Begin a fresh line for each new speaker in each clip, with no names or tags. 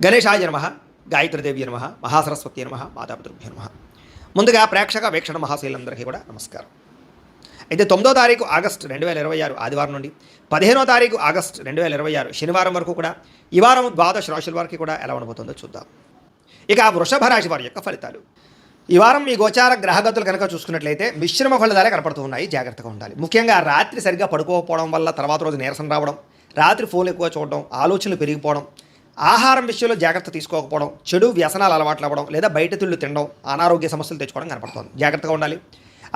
గణేశాయ నమః, గాయత్రీదేవి నమః, మహాసరస్వతి నమః, మాతాపితృభ్యో నమః. ముందుగా ప్రేక్షక వీక్షణ మహాశీలందరికీ కూడా నమస్కారం. అయితే 9వ తారీఖు ఆగస్టు 2026 ఆదివారం నుండి 15వ తారీఖు ఆగస్టు 2026 శనివారం వరకు కూడా ఈ వారం ద్వాదశ రాశుల వారికి కూడా ఎలా ఉండబోతుందో చూద్దాం. ఇక వృషభ రాశి వారి యొక్క ఫలితాలు. ఈ వారం మీ గోచార గ్రహగతులు కనుక చూసుకున్నట్లయితే మిశ్రమ ఫలితాలే కనపడుతూ ఉన్నాయి. జాగ్రత్తగా ఉండాలి. ముఖ్యంగా రాత్రి సరిగ్గా పడుకోకపోవడం వల్ల తర్వాత రోజు నీరసం రావడం, రాత్రి ఫోన్ ఎక్కువ చూడడం, ఆలోచనలు పెరిగిపోవడం, ఆహారం విషయంలో జాగ్రత్త తీసుకోకపోవడం, చెడు వ్యసనాలు అలవాట్లు అవ్వడం లేదా బయట తిళ్ళు తినడం, అనారోగ్య సమస్యలు తెచ్చుకోవడం కనపడుతుంది. జాగ్రత్తగా ఉండాలి.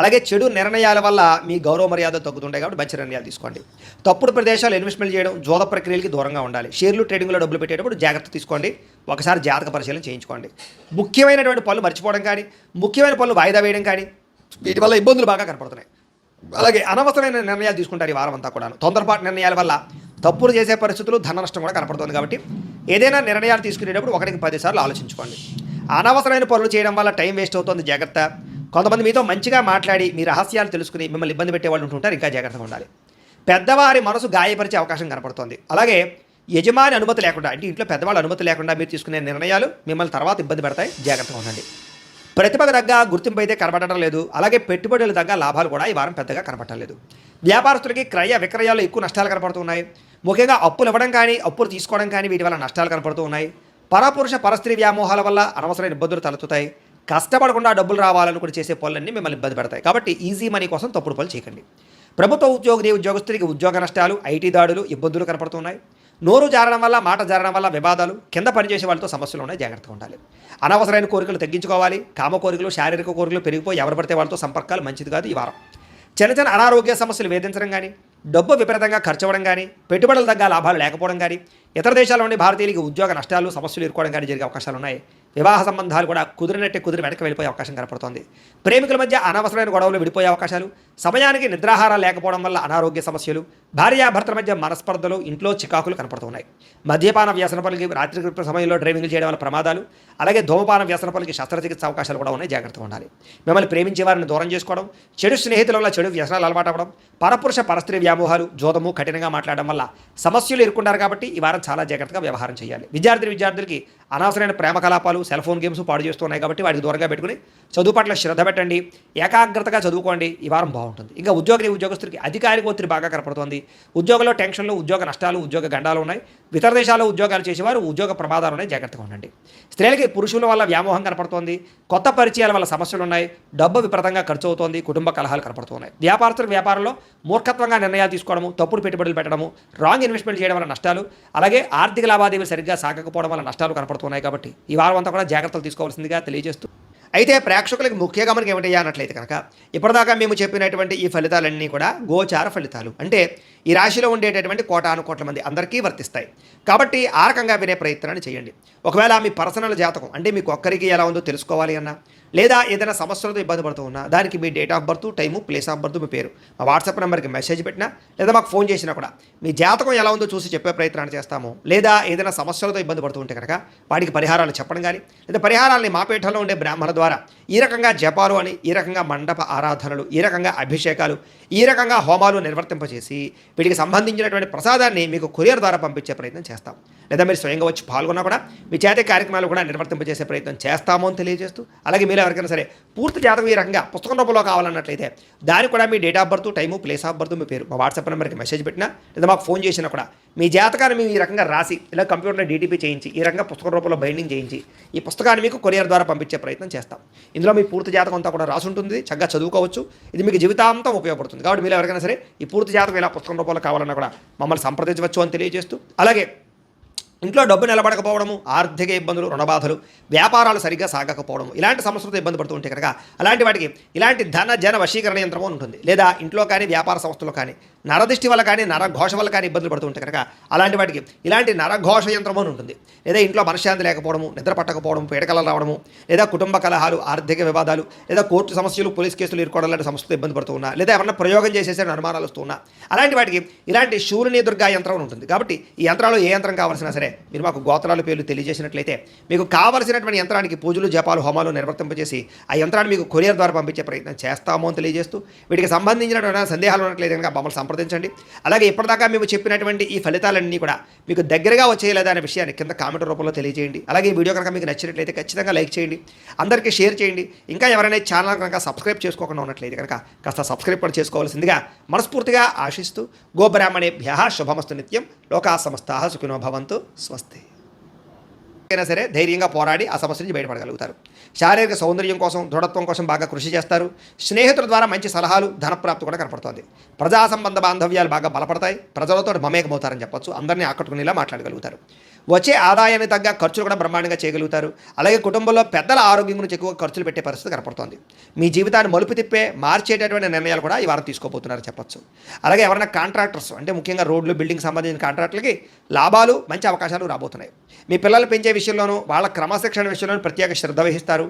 అలాగే చెడు నిర్ణయాల వల్ల మీ గౌరవ మర్యాదలు తగ్గుతుంటాయి కాబట్టి మంచి నిర్ణయాలు తీసుకోండి. తప్పుడు ప్రదేశాలు ఇన్వెస్ట్మెంట్ చేయడం, జోద ప్రక్రియలకి దూరంగా ఉండాలి. షేర్లు ట్రేడింగ్లో డబ్బులు పెట్టేటప్పుడు జాగ్రత్త తీసుకోండి. ఒకసారి జాతక పరిశీలన చేయించుకోండి. ముఖ్యమైనటువంటి పనులు మర్చిపోవడం కానీ, ముఖ్యమైన పనులు వాయిదా వేయడం కానీ వీటి వల్ల ఇబ్బందులు బాగా కనపడుతున్నాయి. అలాగే అనవసరమైన నిర్ణయాలు తీసుకుంటారు ఈ వారం అంతా కూడా. తొందరపాటు నిర్ణయాల వల్ల తప్పులు చేసే పరిస్థితులు, ధన నష్టం కూడా కనపడుతుంది. కాబట్టి ఏదైనా నిర్ణయాలు తీసుకునేటప్పుడు 1కి 10 సార్లు ఆలోచించుకోండి. అనవసరమైన పనులు చేయడం వల్ల టైం వేస్ట్ అవుతుంది. జాగ్రత్త. కొంతమంది మీతో మంచిగా మాట్లాడి మీ రహస్యాలు తెలుసుకుని మిమ్మల్ని ఇబ్బంది పెట్టే వాళ్ళు ఉంటుంటారు. ఇంకా జాగ్రత్తగా ఉండాలి. పెద్దవారి మనసు గాయపరిచే అవకాశం కనపడుతుంది. అలాగే యజమాని అనుమతి లేకుండా, అంటే ఇంట్లో పెద్దవాళ్ళ అనుమతి లేకుండా మీరు తీసుకునే నిర్ణయాలు మిమ్మల్ని తర్వాత ఇబ్బంది పెడతాయి. జాగ్రత్తగా ఉండండి. ప్రతిభకు తగ్గ గుర్తింపు అయితే కనబడటం లేదు. అలాగే పెట్టుబడులు తగ్గ లాభాలు కూడా ఈ వారం పెద్దగా కనపడటం లేదు. వ్యాపారస్తులకి క్రయ విక్రయాల్లో ఎక్కువ నష్టాలు కనపడుతున్నాయి. ముఖ్యంగా అప్పులు ఇవ్వడం కానీ, అప్పులు తీసుకోవడం కానీ వీటి వల్ల నష్టాలు కనపడుతూ ఉన్నాయి. పరపురుష పరస్త్రీ వ్యామోహాల వల్ల అనవసరమైన ఇబ్బందులు తలెత్తుతాయి. కష్టపడకుండా డబ్బులు రావాలనుకుని చేసే పనులన్నీ మిమ్మల్ని ఇబ్బంది పెడతాయి. కాబట్టి ఈజీ మనీ కోసం తప్పుడు పనులు చేయకండి. ప్రభుత్వ ఉద్యోగస్తులకి ఉద్యోగ నష్టాలు, ఐటీ దాడులు, ఇబ్బందులు కనపడుతున్నాయి. నోరు జారడం వల్ల, మాట జారడం వల్ల వివాదాలు, కింద పనిచేసే వాళ్ళతో సమస్యలు ఉన్నాయి. జాగ్రత్తగా ఉండాలి. అనవసరమైన కోరికలు తగ్గించుకోవాలి. కామ కోరికలు, శారీరక కోరికలు పెరిగిపోయి ఎవరు పడితే వాళ్ళతో సంపర్కాలు మంచిది కాదు ఈ వారం. చిన్న అనారోగ్య సమస్యలు వేధించడం కానీ, డబ్బు విపరీతంగా ఖర్చు అవ్వడం కానీ, పెట్టుబడులు తగ్గ లాభాలు లేకపోవడం కానీ, ఇతర దేశాల్లోని భారతీయులకి ఉద్యోగ నష్టాలు, సమస్యలు ఎదుర్కోవడం కానీ జరిగే అవకాశాలు ఉన్నాయి. వివాహ సంబంధాలు కూడా కుదిరి వెనక్కి వెళ్ళిపోయే అవకాశం కనపడుతోంది. ప్రేమికుల మధ్య అనవసరమైన గొడవలు విడిపోయే అవకాశాలు, సమయానికి నిద్రాహారాలు లేకపోవడం వల్ల అనారోగ్య సమస్యలు, భార్యాభర్తల మధ్య మనస్పర్ధలు, ఇంట్లో చికాకులు కనపడుతున్నాయి. మద్యపాన వ్యసనపలకి రాత్రి సమయంలో డ్రైవింగ్లు చేయడం వల్ల ప్రమాదాలు, అలాగే ధూమపాన వ్యసనపలకి శస్త్రచికిత్స అవకాశాలు కూడా ఉన్నాయి. జాగ్రత్తగా ఉండాలి. మిమ్మల్ని ప్రేమించే వారిని దూరం చేసుకోవడం, చెడు స్నేహితుల వల్ల చెడు వ్యసనాలు అలవాటు అవ్వడం, పరపురుష పరస్త్రీ వ్యామోహాలు, జోదము కఠినంగా మాట్లాడడం వల్ల సమస్యలు ఎదుర్కొంటారు. కాబట్టి ఈ వారం చాలా జాగ్రత్తగా వ్యవహారం చేయాలి. విద్యార్థులకి అనవసరమైన ప్రేమ కలాపాలు, సెల్ ఫోన్ గేమ్స్ పాడు చేస్తున్నాయి. కాబట్టి వాటికి దూరంగా పెట్టుకుని చదువు పట్ల శ్రద్ధ పెట్టండి. ఏకాగ్రతగా చదువుకోండి. ఈ వారం బాగుంటుంది. ఇంకా ఉద్యోగస్తులకి అధికారిక ఒత్తిడి బాగా కనపడుతుంది. ఉద్యోగంలో టెన్షన్లు, ఉద్యోగ నష్టాలు, ఉద్యోగ గండాలు ఉన్నాయి. ఇతర దేశాల్లో ఉద్యోగాలు చేసేవారు ఉద్యోగ ప్రమాదాలు ఉన్నాయి. జాగ్రత్తగా ఉండండి. స్త్రీలకి పురుషుల వల్ల వ్యామోహం కనపడుతోంది. కొత్త పరిచయాల వల్ల సమస్యలు ఉన్నాయి. డబ్బు విపరీతంగా ఖర్చు అవుతోంది. కుటుంబ కలహాలు కనపడుతున్నాయి. వ్యాపారస్తులకు వ్యాపారంలో మూర్ఖత్వంగా నిర్ణయాలు తీసుకోవడము, తప్పుడు పెట్టుబడులు పెట్టడము, రాంగ్ ఇన్వెస్ట్మెంట్ చేయడం వల్ల నష్టాలు, అలాగే ఆర్థిక లావాదేవీలు సరిగ్గా సాగకపోవడం వల్ల నష్టాలు కనపడుతున్నాయి. కాబట్టి ఈ వారం అంతా కూడా జాగ్రత్తలు తీసుకోవాల్సిందిగా తెలియజేస్తూ, అయితే ప్రేక్షకులకు ముఖ్య గమనిక ఏమిటయ్యా అన్నట్లయితే కనుక ఇప్పటిదాకా మేము చెప్పినటువంటి ఈ ఫలితాలన్నీ కూడా గోచార ఫలితాలు. అంటే ఈ రాశిలో ఉండేటటువంటి కోటాను కోట్ల మంది అందరికీ వర్తిస్తాయి. కాబట్టి ఆ రకంగా వినే ప్రయత్నాన్ని చేయండి. ఒకవేళ మీ పర్సనల్ జాతకం, అంటే మీకు ఒక్కరికి ఎలా ఉందో తెలుసుకోవాలి అన్నా, లేదా ఏదైనా సమస్యలతో ఇబ్బంది పడుతూ ఉన్నా, దానికి మీ date of birth, time, place of birth, మీ పేరు మా వాట్సాప్ నెంబర్కి మెసేజ్ పెట్టినా, లేదా మాకు ఫోన్ చేసినా కూడా మీ జాతకం ఎలా ఉందో చూసి చెప్పే ప్రయత్నాన్ని చేస్తాము. లేదా ఏదైనా సమస్యలతో ఇబ్బంది పడుతూ ఉంటే కనుక వాటికి పరిహారాలు చెప్పడం కానీ, లేదా పరిహారాలని మా పీఠంలో ఉండే బ్రాహ్మణ ద్వారా ఈ రకంగా జపాలు అని, ఈ రకంగా మండప ఆరాధనలు, ఈ రకంగా అభిషేకాలు, ఈ రకంగా హోమాలు నిర్వర్తింపచేసి వీటికి సంబంధించినటువంటి ప్రసాదాన్ని మీకు కొరియర్ ద్వారా పంపించే ప్రయత్నం చేస్తాం. లేదా మీరు స్వయంగా వచ్చి పాల్గొన్నా కూడా మీ చేత కార్యక్రమాలు కూడా నిర్వర్తింపజేసే ప్రయత్నం చేస్తాము అని తెలియజేస్తూ, అలాగే మీరు ఎవరికైనా సరే పూర్తి జాతకం ఈ రకంగా పుస్తకం రూపంలో కావాలన్నట్లయితే దానికి కూడా మీ date of birth, time, place of birth, మీ పేరు మా వాట్సాప్ నెంబర్కి మెసేజ్ పెట్టినా, లేదా మాకు ఫోన్ చేసినా కూడా మీ జాతకాన్ని మేము ఈ రకంగా రాసి, ఇలా కంప్యూటర్లో డీటీపీ చేయించి, ఈ రకంగా పుస్తకం రూపంలో బైండింగ్ చేయించి ఈ పుస్తకాన్ని మీకు కొరియర్ ద్వారా పంపించే ప్రయత్నం చేస్తాం. ఇందులో మీ పూర్తి జాతకం అంతా కూడా రాసి ఉంటుంది. చక్కగా చదువుకోవచ్చు. ఇది మీకు జీవితాంతం ఉపయోగపడుతుంది. కాబట్టి మీరు ఎవరికైనా సరే ఈ పూర్తి జాతకం ఇలా పుస్తకం రూపంలో కావాలన్నా కూడా మమ్మల్ని సంప్రదించవచ్చు అని తెలియజేస్తూ, అలాగే ఇంట్లో డబ్బు నిలబడకపోవడము, ఆర్థిక ఇబ్బందులు, రుణబాధలు, వ్యాపారాలు సరిగ్గా సాగకపోవడం, ఇలాంటి సమస్యలతో ఇబ్బంది పడుతూ ఉంటే కనుక అలాంటి వాటికి ఇలాంటి ధన జన వశీకరణ యంత్రము ఉంటుంది. లేదా ఇంట్లో కానీ వ్యాపార సంస్థలో కానీ నరదృష్టి వల్ల కానీ, నరఘోష వల్ల కానీ ఇబ్బందులు పడుతూ ఉంటే కనుక అలాంటి వాటికి ఇలాంటి నరఘోష యంత్రము అని ఉంటుంది. లేదా ఇంట్లో మనశ్శాంతి లేకపోవడము, నిద్ర పట్టకపోవడం, పీడకలలు రావడము, లేదా కుటుంబ కలహాలు, ఆర్థిక వివాదాలు, లేదా కోర్టు సమస్యలు, పోలీస్ కేసులు ఎదుర్కోవడం లాంటి సమస్యలతో ఇబ్బంది పడుతూ ఉన్నా, లేదా ఎవరైనా ప్రయోగం చేసేసే అనుమానాలు వస్తూ ఉన్నా, అలాంటి వాటికి ఇలాంటి శూలిని దుర్గా యంత్రం ఉంటుంది. కాబట్టి ఈ యంత్రాలు ఏ యంత్రం కావాల్సినా సరే మీరు మాకు గోత్రాల పేర్లు తెలియజేసినట్లయితే మీకు కావలసినటువంటి యంత్రానికి పూజలు, జపాలు, హోమాలు నిర్వర్తింపజేసి ఆ యంత్రాన్ని మీకు కొరియర్ ద్వారా పంపించే ప్రయత్నం చేస్తాము అని తెలియజేస్తూ, వీటికి సంబంధించినటువంటి సందేహాలు ఉన్నట్లయితే కనుక మమ్మల్ని సంప్రదించండి. సంప్రదించండి. అలాగే ఇప్పటిదాకా మేము చెప్పినటువంటి ఈ ఫలితాలన్నీ కూడా మీకు దగ్గరగా వచ్చేయలేదా అనే విషయాన్ని కింద కామెంట్ రూపంలో తెలియజేయండి. అలాగే ఈ వీడియో కనుక మీకు నచ్చినట్లయితే ఖచ్చితంగా లైక్ చేయండి, అందరికీ షేర్ చేయండి. ఇంకా ఎవరైనా ఛానల్ కనుక సబ్స్క్రైబ్ చేసుకోకుండా ఉన్నట్లయితే కనుక కాస్త సబ్స్క్రైబ్ కూడా చేసుకోవాల్సిందిగా మనస్ఫూర్తిగా ఆశిస్తూ గోబ్రాహ్మణేభ్యః శుభమస్తు నిత్యం, లోకా సమస్తాః సుఖినో భవంతు, స్వస్తి. అయినా సరే ధైర్యంగా పోరాడి ఆ సమస్య నుంచి బయటపడగలుగుతారు. శారీరక సౌందర్యం కోసం, దృఢత్వం కోసం బాగా కృషి చేస్తారు. స్నేహితుల ద్వారా మంచి సలహాలు, ధనప్రాప్తి కూడా కనపడుతుంది. ప్రజా సంబంధ బాంధవ్యాలు బాగా బలపడతాయి. ప్రజలతో మమేకమవుతారని చెప్పొచ్చు. అందరినీ ఆకట్టుకునేలా మాట్లాడగలుగుతారు. వచ్చే ఆదాయానికి తగ్గ ఖర్చులు కూడా బ్రహ్మాండంగా చేయగలుగుతారు. అలాగే కుటుంబంలో పెద్దల ఆరోగ్యం గురించి ఎక్కువ ఖర్చులు పెట్టే పరిస్థితి కనపడుతోంది. మీ జీవితాన్ని మలుపు తిప్పే మార్చేటటువంటి నిర్ణయాలు కూడా ఈ వారం తీసుకోబోతున్నారు చెప్పొచ్చు. అలాగే ఎవరైనా కాంట్రాక్టర్స్ అంటే ముఖ్యంగా రోడ్లు, బిల్డింగ్ సంబంధించిన కాంట్రాక్టులకి లాభాలు, మంచి అవకాశాలు రాబోతున్నాయి. మీ పిల్లలు పెంచే విషయంలోనూ వాళ్ళ క్రమశిక్షణ విషయంలోనూ ప్రత్యేక శ్రద్ధ వహిస్తారు.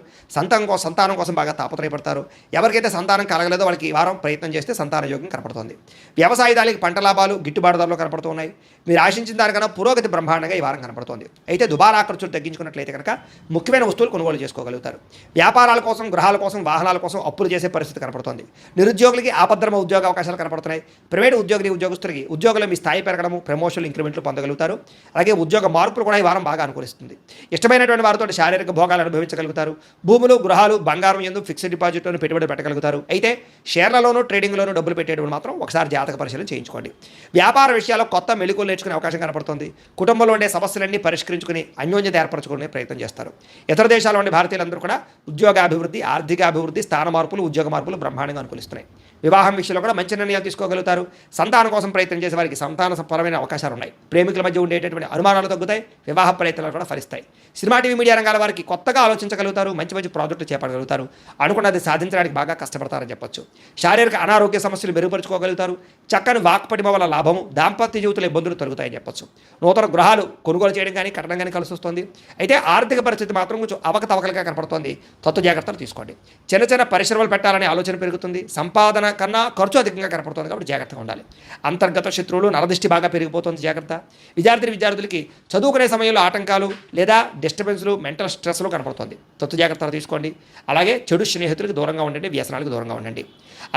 సంతానం కోసం బాగా తాపత్రయపడతారు. ఎవరికైతే సంతానం కలగలేదో వాళ్ళకి ఈ వారం ప్రయత్నం చేస్తే సంతాన యోగం కనపడుతుంది. వ్యవసాయదారులకి పంట లాభాలు గిట్టుబాటు ధరలు కనపడుతూ ఉన్నాయి. మీరు ఆశించిన దానికన్నా పురోగతి బ్రహ్మాండంగా ఈ వారం కనపడుతోంది. అయితే దుబారా ఖర్చులు తగ్గించుకున్నట్లయితే కనుక ముఖ్యమైన వస్తువులు కొనుగోలు చేసుకోగలుగుతారు. వ్యాపారాల కోసం, గృహాల కోసం, వాహనాల కోసం అప్పులు చేసే పరిస్థితి కనపడుతోంది. నిరుద్యోగులకి ఆపద్ధర్మ ఉద్యోగ అవకాశాలు కనపడుతున్నాయి. ప్రైవేట్ ఉద్యోగస్తులకి ఉద్యోగులు మీ స్థాయి పెరగడము, ప్రమోషన్లు, ఇంక్రిమెంట్లు పొందగలుగుతారు. అలాగే ఉద్యోగ మార్పులు కూడా ఈ వారం బాగా అనుకూలిస్తుంది. ఇష్టమైనటువంటి వారితో శారీరక భోగాలు అనుభవించగలుగుతారు. భూములు, గృహాలు, బంగారం యందు ఫిక్స్డ్ డిపాజిట్లోనూ పెట్టుబడి పెట్టగలుగుతారు. అయితే షేర్లలోనూ, ట్రేడింగ్లోనూ డబ్బులు పెట్టేటప్పుడు మాత్రం ఒకసారి జాతక పరిశీలన చేయించుకోండి. వ్యాపార విషయాల్లో కొత్త మెళుకువలు నేర్చుకునే అవకాశం కనపడుతుంది. కుటుంబంలో ఉండే సమస్యలన్నీ పరిష్కరించుకుని అన్యోన్యత ఏర్పరచుకునే ప్రయత్నం చేస్తారు. ఇతర దేశాల్లో ఉండే భారతీయులందరూ కూడా ఉద్యోగాభివృద్ధి, ఆర్థిక అభివృద్ధి, స్థాన మార్పులు, ఉద్యోగ మార్పులు బ్రహ్మాండంగా అనుకూలిస్తున్నాయి. వివాహం విషయంలో కూడా మంచి నిర్ణయాలు తీసుకోగలుగుతారు. సంతానం కోసం ప్రయత్నం చేసే వారికి సంతానపరమైన అవకాశాలు ఉన్నాయి. ప్రేమికుల మధ్య ఉండేటటువంటి అనుమానాలు తగ్గుతాయి. వివాహ ప్రయత్నాలు కూడా ఫలిస్తాయి. సినిమా, టీవీ, మీడియా రంగాల వారికి కొత్తగా ఆలోచించగలుగుతారు. మంచి మంచి ప్రాజెక్టులు చేపట్టగలుగుతారు. అనుకున్నది సాధించడానికి బాగా కష్టపడతారని చెప్పొచ్చు. శారీరక అనారోగ్య సమస్యలు మెరుగుపరుచుకోగలుగుతారు. చక్కని వాక్పటిమ వల్ల లాభము, దాంపత్య జీవితంలో ఇబ్బందులు తొలగుతాయని చెప్పొచ్చు. నూతన గృహాలు కొనుగోలు చేయడం కానీ, కట్టడం కానీ కలిసి వస్తుంది. అయితే ఆర్థిక పరిస్థితి మాత్రం కొంచెం అవకతవకలుగా కనపడుతోంది. తత్వ జాగ్రత్తలు తీసుకోండి. చిన్న చిన్న పరిశ్రమలు పెట్టాలనే ఆలోచన పెరుగుతుంది. సంపాదన కన్నా ఖర్చు అధికంగా కనపడుతుంది కాబట్టి జాగ్రత్తగా ఉండాలి. అంతర్గత శత్రువులు, నరదృష్టి బాగా పెరిగిపోతుంది, జాగ్రత్త. విద్యార్థులకి చదువుకునే సమయంలో ఆటంకాలు లేదా డిస్టర్బెన్స్లు, మెంటల్ స్ట్రెస్లు కనపడుతుంది. తత్వ జాగ్రత్తలు తీసుకోండి. అలాగే చెడు స్నేహితులకు దూరంగా ఉండండి, వ్యసనాలకు దూరంగా ఉండండి.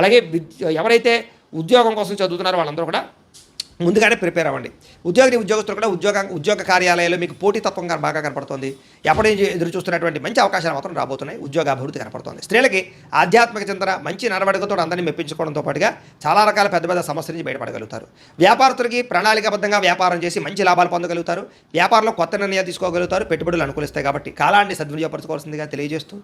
అలాగే ఎవరైతే ఉద్యోగం కోసం చదువుతున్నారో వాళ్ళందరూ కూడా ముందుగానే ప్రిపేర్ అవ్వండి. ఉద్యోగస్తులు కూడా ఉద్యోగ కార్యాలయాల్లో మీకు పోటీతత్వం బాగా కనపడుతుంది. ఎప్పటి నుంచి ఎదురు చూస్తున్నటువంటి మంచి అవకాశాలు మాత్రం రాబోతున్నాయి. ఉద్యోగ అభివృద్ధి కనపడుతుంది. స్త్రీలకి ఆధ్యాత్మిక చింతన, మంచి నడవడికతో అందరినీ మెప్పించుకోవడంతో పాటుగా చాలా రకాల పెద్ద సమస్యల నుంచి బయటపడగలుగుతారు. వ్యాపారస్తులకి ప్రణాళికాబద్ధంగా వ్యాపారం చేసి మంచి లాభాలు పొందగలుగుతారు. వ్యాపారంలో కొత్త నిర్ణయాలు తీసుకోగలుగుతారు. పెట్టుబడులు అనుకూలిస్తాయి కాబట్టి కాలాన్ని సద్వినియోగపరచుకోవాల్సిందిగా తెలియజేస్తూ